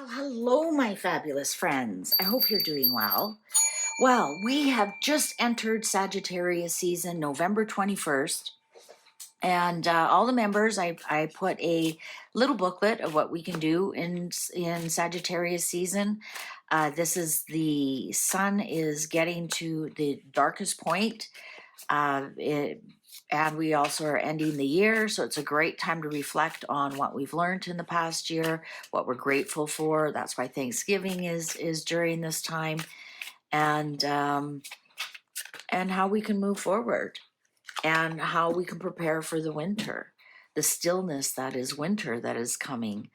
Well, hello, my fabulous friends. I hope you're doing well. Well, we have just entered Sagittarius season, November 21st. And all the members, I put a little booklet of what we can do in Sagittarius season. This is the sun is getting to the darkest point. And we also are ending the year, so it's a great time to reflect on what we've learned in the past year, what we're grateful for. That's why Thanksgiving is during this time, and how we can move forward, and how we can prepare for the winter, the stillness that is winter that is coming.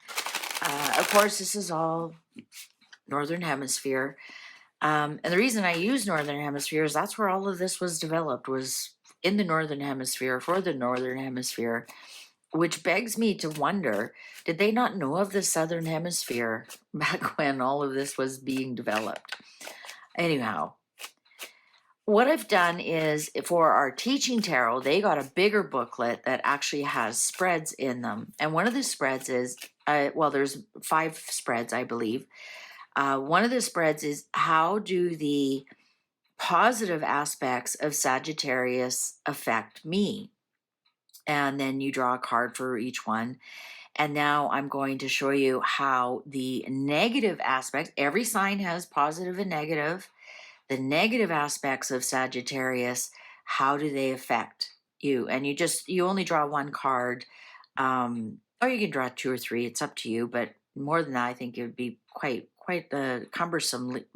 Of course, this is all Northern Hemisphere. And the reason I use Northern Hemisphere is that's where all of this was developed, was in the Northern Hemisphere, for the Northern Hemisphere, which begs me to wonder, did they not know of the Southern Hemisphere back when all of this was being developed? Anyhow, what I've done is, for our teaching tarot, they got a bigger booklet that actually has spreads in them. And one of the spreads is, well, there's 5 spreads, I believe. One of the spreads is how do the positive aspects of Sagittarius affect me? And then you draw a card for each one. And now I'm going to show you how the negative aspects, every sign has positive and negative. The negative aspects of Sagittarius, how do they affect you? And you only draw one card, or you can draw 2 or 3. It's up to you. But more than that, I think it would be quite the cumbersome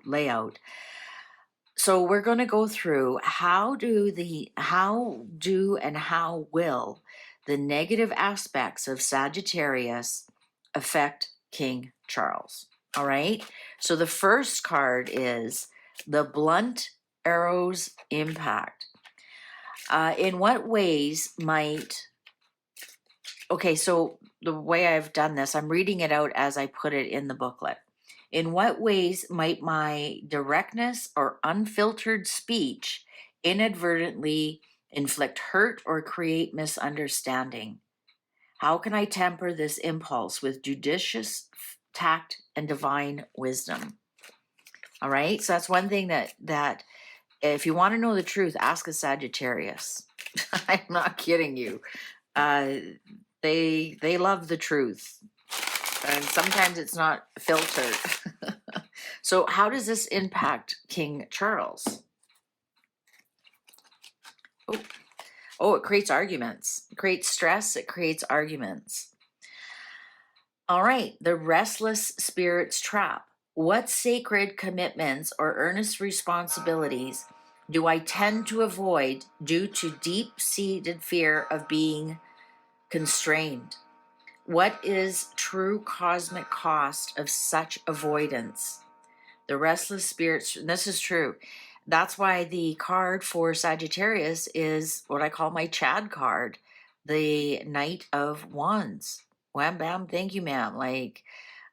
layout. So we're going to go through how and how will the negative aspects of Sagittarius affect King Charles. All right. So the first card is the blunt arrow's impact. In what ways might... Okay, so the way I've done this, I'm reading it out as I put it in the booklet. In what ways might my directness or unfiltered speech inadvertently inflict hurt or create misunderstanding? How can I temper this impulse with judicious tact and divine wisdom? All right, so that's one thing that if you want to know the truth, ask a Sagittarius. I'm not kidding you. They love the truth, and sometimes it's not filtered. So how does this impact King Charles? Oh, it creates arguments. It creates stress. It creates arguments. All right, the restless spirit's trap. What sacred commitments or earnest responsibilities do I tend to avoid due to deep-seated fear of being constrained? What is true cosmic cost of such avoidance? The restless spirits, this is true. That's why the card for Sagittarius is what I call my Chad card, the Knight of Wands. Wham bam, thank you, ma'am.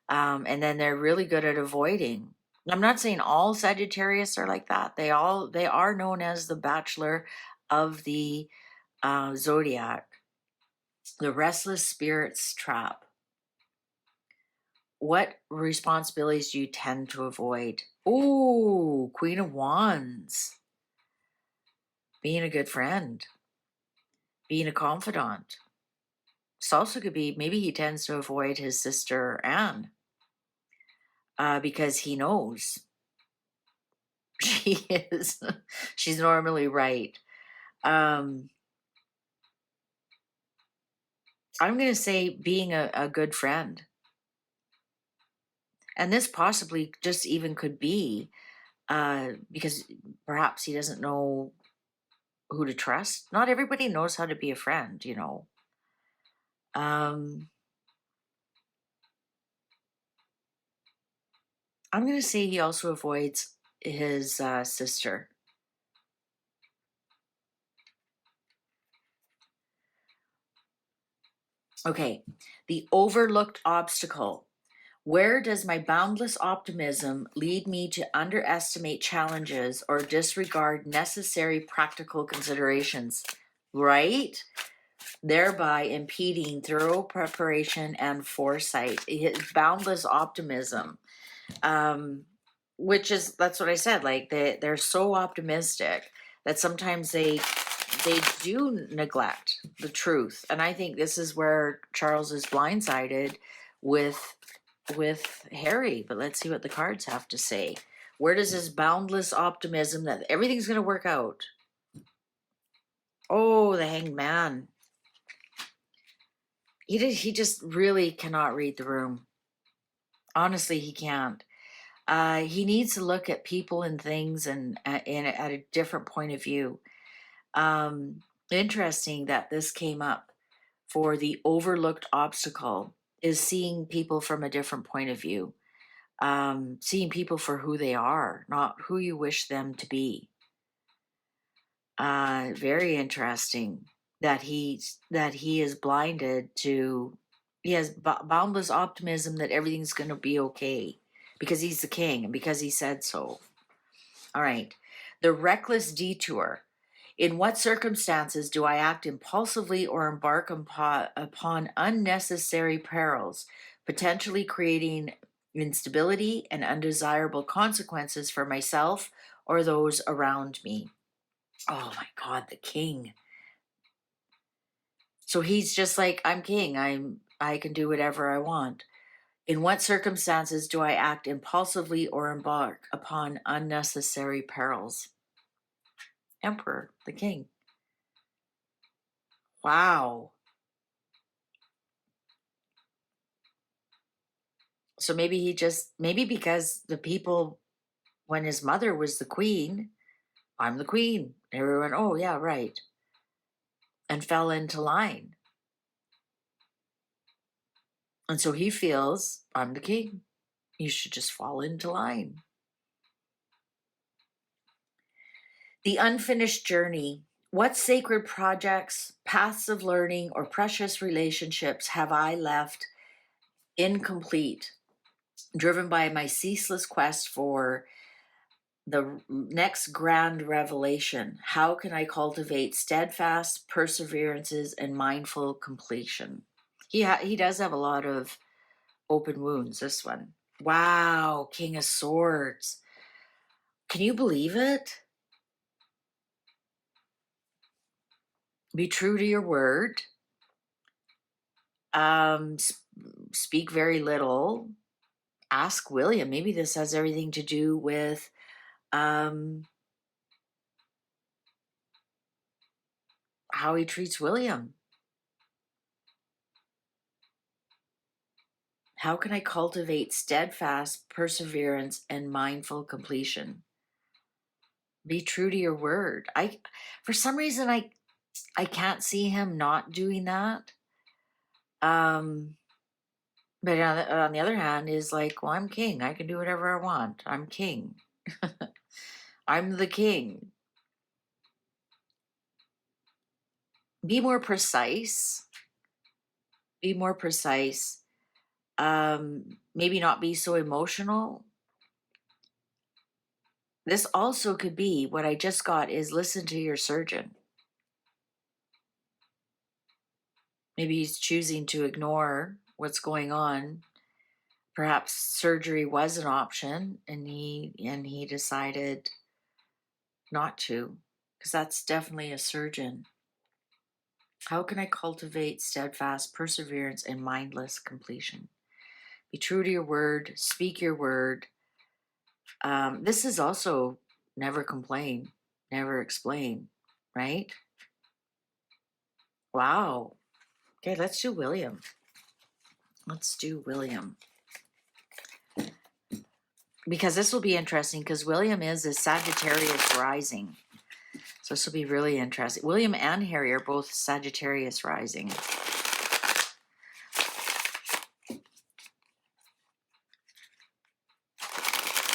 And then they're really good at avoiding. I'm not saying all Sagittarius are like that. They are known as the Bachelor of the Zodiac. The restless spirit's trap. What responsibilities do you tend to avoid? Oh, Queen of Wands. Being a good friend. Being a confidant. This also could be, maybe he tends to avoid his sister Anne. Because he knows she's normally right. I'm going to say being a good friend. And this possibly just even could be because perhaps he doesn't know who to trust. Not everybody knows how to be a friend, you know. I'm going to say he also avoids his sister. Okay, the overlooked obstacle. Where does my boundless optimism lead me to underestimate challenges or disregard necessary practical considerations? Right? thereby impeding thorough preparation and foresight. His boundless optimism, which is, that's what I said, like they're so optimistic that sometimes they do neglect the truth. And I think this is where Charles is blindsided with Harry. But let's see what the cards have to say. Where does this boundless optimism that everything's going to work out? Oh, the Hanged Man. He just really cannot read the room. Honestly, he can't. He needs to look at people and things and at a different point of view. Interesting that this came up for the overlooked obstacle, is seeing people from a different point of view, seeing people for who they are, not who you wish them to be. Very interesting that he is blinded to, he has boundless optimism that everything's going to be okay because he's the king and because he said so. All right. The reckless detour. In what circumstances do I act impulsively or embark upon unnecessary perils, potentially creating instability and undesirable consequences for myself or those around me? Oh my God, the king. So he's just like, I'm king. I can do whatever I want. In what circumstances do I act impulsively or embark upon unnecessary perils? Emperor, the king. Wow. So maybe because the people, when his mother was the queen, I'm the queen. Everyone, oh yeah, right. And fell into line. And so he feels, I'm the king. You should just fall into line. The unfinished journey. What sacred projects, paths of learning, or precious relationships have I left incomplete, driven by my ceaseless quest for the next grand revelation? How can I cultivate steadfast perseverances and mindful completion? He does have a lot of open wounds, this one. Wow, King of Swords. Can you believe it? Be true to your word. Speak very little. Ask William. Maybe this has everything to do with how he treats William. How can I cultivate steadfast perseverance and mindful completion? Be true to your word. For some reason, I can't see him not doing that. But on the other hand, is like, well, I'm king. I can do whatever I want. I'm king. I'm the king. Be more precise. Be more precise. Maybe not be so emotional. This also could be, what I just got is, listen to your surgeon. Maybe he's choosing to ignore what's going on. Perhaps surgery was an option and he decided not to, because that's definitely a surgeon. How can I cultivate steadfast perseverance and mindless completion? Be true to your word, speak your word. This is also never complain, never explain, right? Wow. Okay, let's do William. Let's do William. Because this will be interesting, because William is a Sagittarius rising. So this will be really interesting. William and Harry are both Sagittarius rising.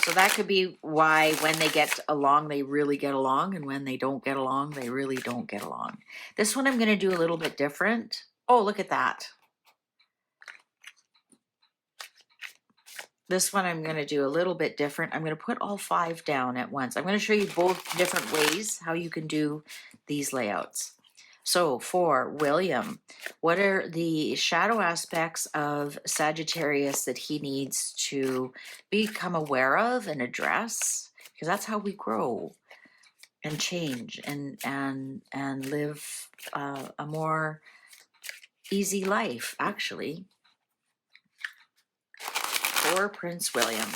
So that could be why when they get along, they really get along. And when they don't get along, they really don't get along. This one I'm going to do a little bit different. Oh, look at that. This one I'm going to do a little bit different. I'm going to put all 5 down at once. I'm going to show you both different ways how you can do these layouts. So for William, what are the shadow aspects of Sagittarius that he needs to become aware of and address? Because that's how we grow and change and live a more easy life, actually. For Prince William.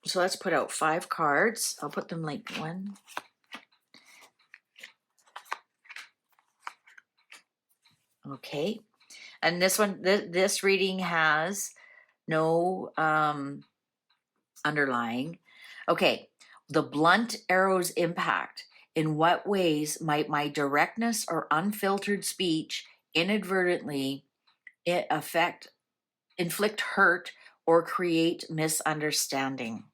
So let's put out 5 cards. I'll put them like one. Okay. And this one, this reading has no underlying. Okay. The blunt arrow's impact. In what ways might my directness or unfiltered speech inadvertently inflict hurt or create misunderstanding?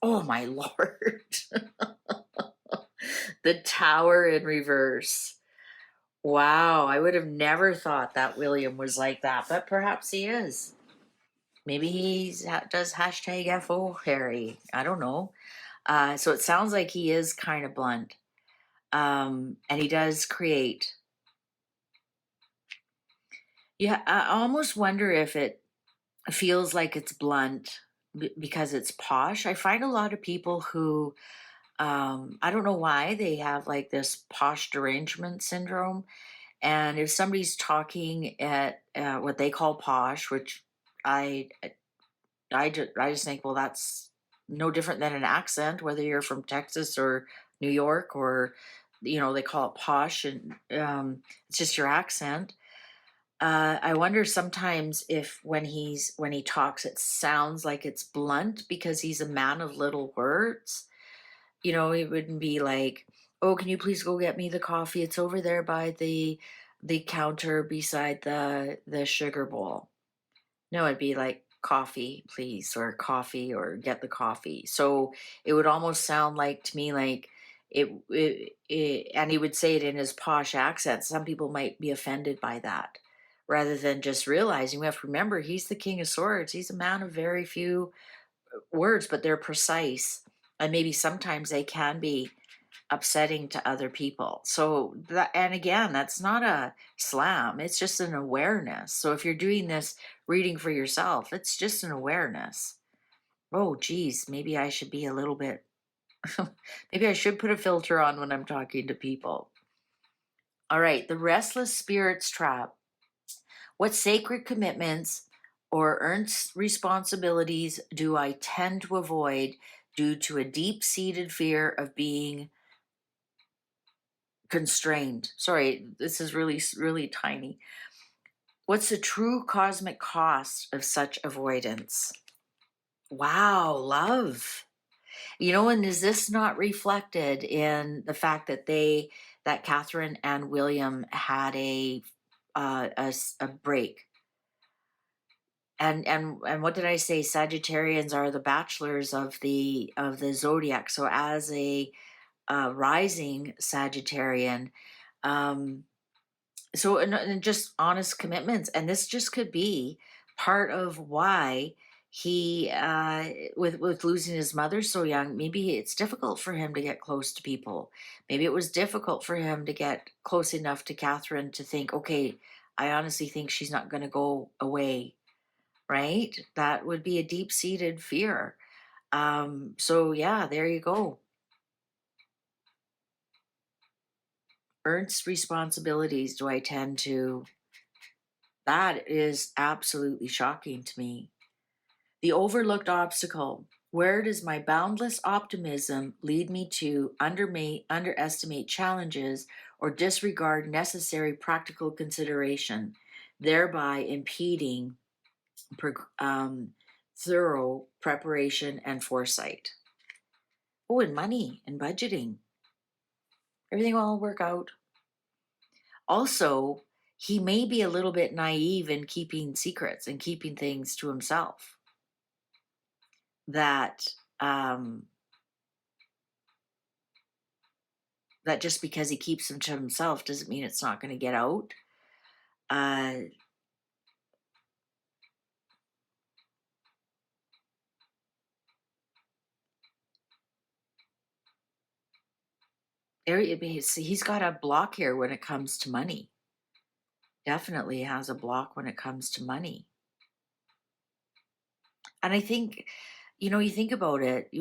Oh my Lord. The Tower in reverse. Wow, I would have never thought that William was like that, but perhaps he is. Maybe he does hashtag FO Harry. I don't know. So it sounds like he is kind of blunt. And he does create. Yeah, I almost wonder if it feels like it's blunt because it's posh. I find a lot of people who, I don't know why, they have like this posh derangement syndrome. And if somebody's talking at what they call posh, which I, I just think, well, that's no different than an accent, whether you're from Texas or New York or, they call it posh, and it's just your accent. I wonder sometimes if when he talks, it sounds like it's blunt because he's a man of little words. It wouldn't be like, "Oh, can you please go get me the coffee? It's over there by the counter beside the sugar bowl." No, it'd be like, "Coffee, please," or "Coffee," or "Get the coffee." So it would almost sound like to me like and he would say it in his posh accent. Some people might be offended by that, rather than just realizing we have to remember he's the King of Swords. He's a man of very few words, but they're precise, and maybe sometimes they can be upsetting to other people. So that, and again, that's not a slam, it's just an awareness. So if you're doing this reading for yourself, it's just an awareness. Oh geez, maybe I should be a little bit maybe I should put a filter on when I'm talking to people. All right, the restless spirits trap. What sacred commitments or earnest responsibilities do I tend to avoid due to a deep-seated fear of being constrained? Sorry, this is really, really tiny. What's the true cosmic cost of such avoidance? Wow, love. And is this not reflected in the fact that Catherine and William had a break? And what did I say? Sagittarians are the bachelors of the zodiac. So as a rising Sagittarian, um, so and just honest commitments, and this just could be part of why he with losing his mother so young, maybe it's difficult for him to get close to people. Maybe it was difficult for him to get close enough to Catherine to think, okay, I honestly think she's not going to go away, right? That would be a deep-seated fear. So yeah, there you go. Earnest responsibilities do I tend to. That is absolutely shocking to me. The overlooked obstacle. Where does my boundless optimism lead me to underestimate challenges or disregard necessary practical consideration, thereby impeding thorough preparation and foresight? Oh, and money and budgeting. Everything will all work out. Also, he may be a little bit naive in keeping secrets and keeping things to himself. That um, that just because he keeps them to himself doesn't mean it's not going to get out. Uh, He's got a block here when it comes to money. Definitely has a block when it comes to money. And I think, you think about it,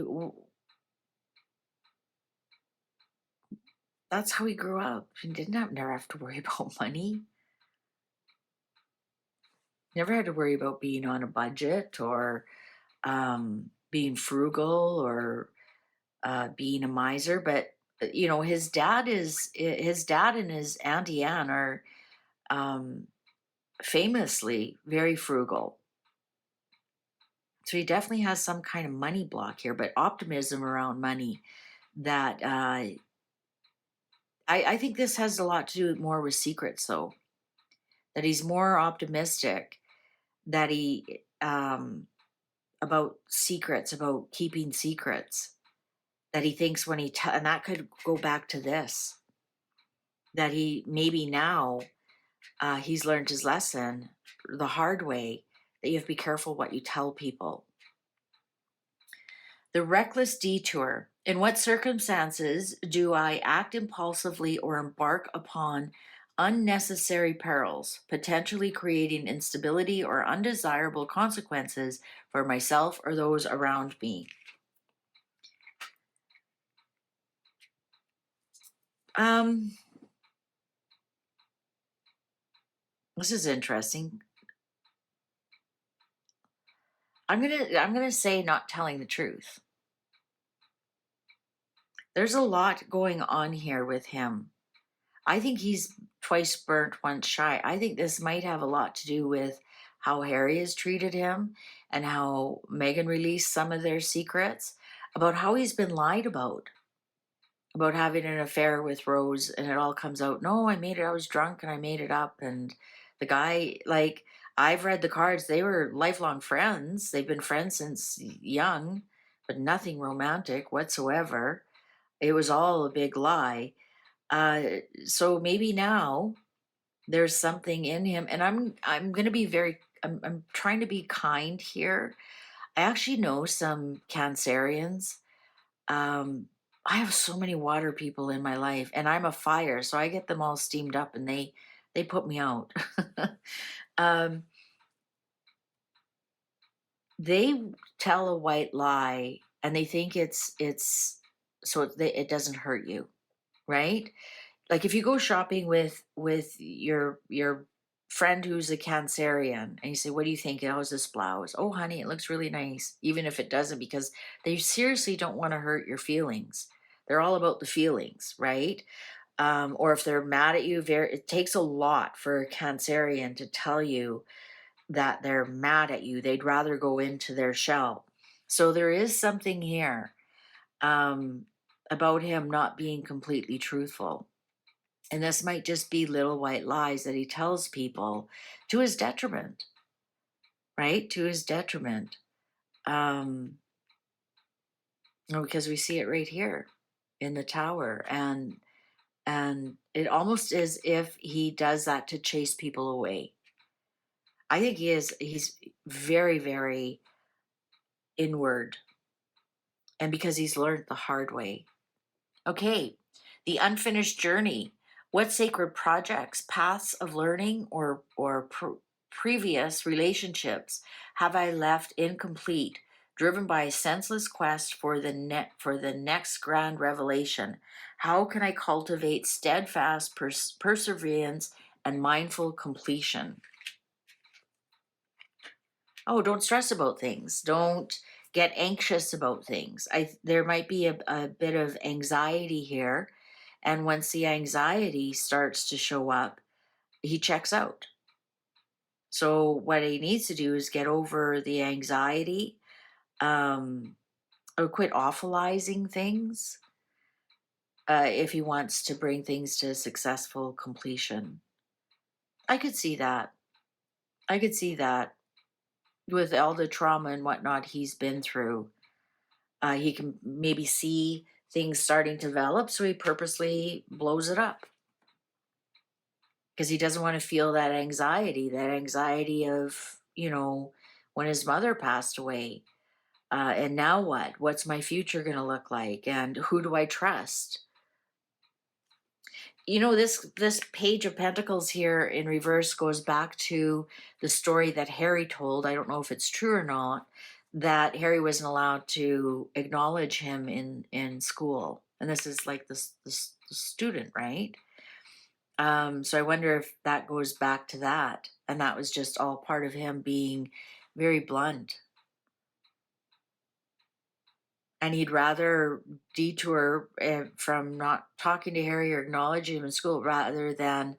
that's how he grew up. He never have to worry about money. Never had to worry about being on a budget or being frugal or being a miser. But his dad and his auntie Anne are um, famously very frugal. So he definitely has some kind of money block here, but optimism around money that I think this has a lot to do more with secrets, though. That he's more optimistic, that he about secrets, about keeping secrets, that he thinks when and that could go back to this, that he maybe now he's learned his lesson the hard way, that you have to be careful what you tell people. The reckless detour. In what circumstances do I act impulsively or embark upon unnecessary perils, potentially creating instability or undesirable consequences for myself or those around me? This is interesting. I'm gonna say not telling the truth. There's a lot going on here with him. I think he's twice burnt, once shy. I think this might have a lot to do with how Harry has treated him and how Meghan released some of their secrets about how he's been lied about having an affair with Rose, and it all comes out. No, I was drunk and I made it up. And the guy, like, I've read the cards, they were lifelong friends. They've been friends since young, but nothing romantic whatsoever. It was all a big lie. So maybe now there's something in him, and I'm gonna be I'm trying to be kind here. I actually know some Cancerians. I have so many water people in my life, and I'm a fire, so I get them all steamed up, and they put me out. um, they tell a white lie, and they think it's so it doesn't hurt you, right? Like if you go shopping with your friend who's a Cancerian and you say, "What do you think? How's this blouse?" "Oh, honey, it looks really nice," even if it doesn't, because they seriously don't want to hurt your feelings. They're all about the feelings, right? Or if they're mad at you, it takes a lot for a Cancerian to tell you that they're mad at you. They'd rather go into their shell. So there is something here um, about him not being completely truthful. And this might just be little white lies that he tells people to his detriment, right? To his detriment. Um, because we see it right here in the tower. And it almost is if he does that to chase people away. I think he's very, very inward. And because he's learned the hard way. Okay, the unfinished journey. What sacred projects, paths of learning, or previous relationships have I left incomplete, driven by a senseless quest for the next grand revelation? How can I cultivate steadfast perseverance and mindful completion? Oh, don't stress about things. Don't get anxious about things. There might be a bit of anxiety here, and once the anxiety starts to show up, he checks out. So what he needs to do is get over the anxiety, um, or quit awfulizing things, if he wants to bring things to successful completion. I could see that. I could see that with all the trauma and whatnot he's been through. He can maybe see things starting to develop, so he purposely blows it up because he doesn't want to feel that anxiety of, when his mother passed away. And now what? What's my future going to look like? And who do I trust? this page of pentacles here in reverse goes back to the story that Harry told. I don't know if it's true or not, that Harry wasn't allowed to acknowledge him in school, and this is like this the student, right? So I wonder if that goes back to that, and that was just all part of him being very blunt, and he'd rather detour from not talking to Harry or acknowledging him in school rather than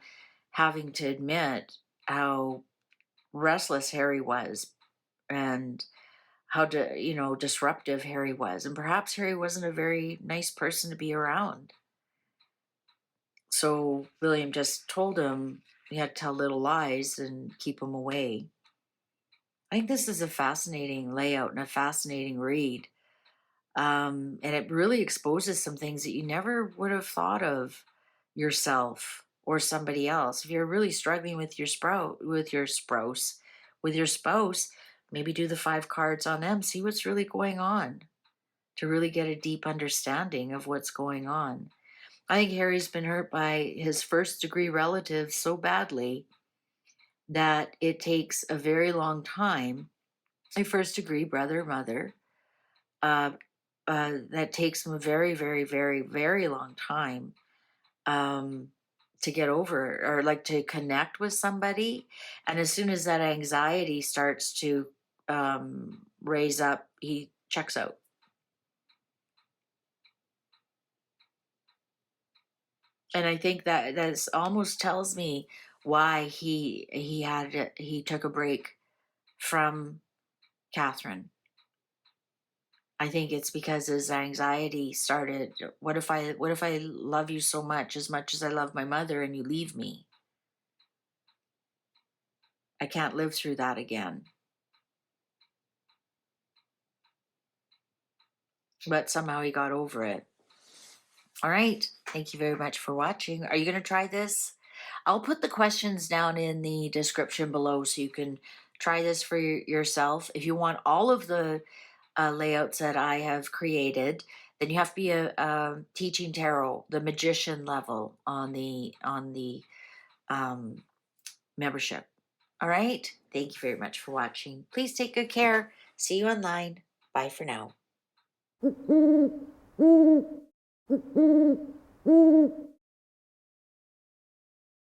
having to admit how restless Harry was and how disruptive Harry was, and perhaps Harry wasn't a very nice person to be around. So William just told him he had to tell little lies and keep him away. I think this is a fascinating layout and a fascinating read. And it really exposes some things that you never would have thought of yourself or somebody else. If you're really struggling with with your spouse, maybe do the 5 cards on them, see what's really going on to really get a deep understanding of what's going on. I think Harry's been hurt by his first degree relatives so badly that it takes a very long time. A first degree brother, mother, uh, that takes him a very, very, very, very long time um, to get over, or like to connect with somebody. And as soon as that anxiety starts to raise up, he checks out. And I think that that's almost tells me why he took a break from Catherine. I think it's because his anxiety started. What if I love you so much as I love my mother, and you leave me? I can't live through that again. But somehow he got over it. All right. Thank you very much for watching. Are you going to try this? I'll put the questions down in the description below so you can try this for yourself. If you want all of the layouts that I have created, then you have to be a teaching tarot, the magician level on the membership. All right. Thank you very much for watching. Please take good care. See you online. Bye for now.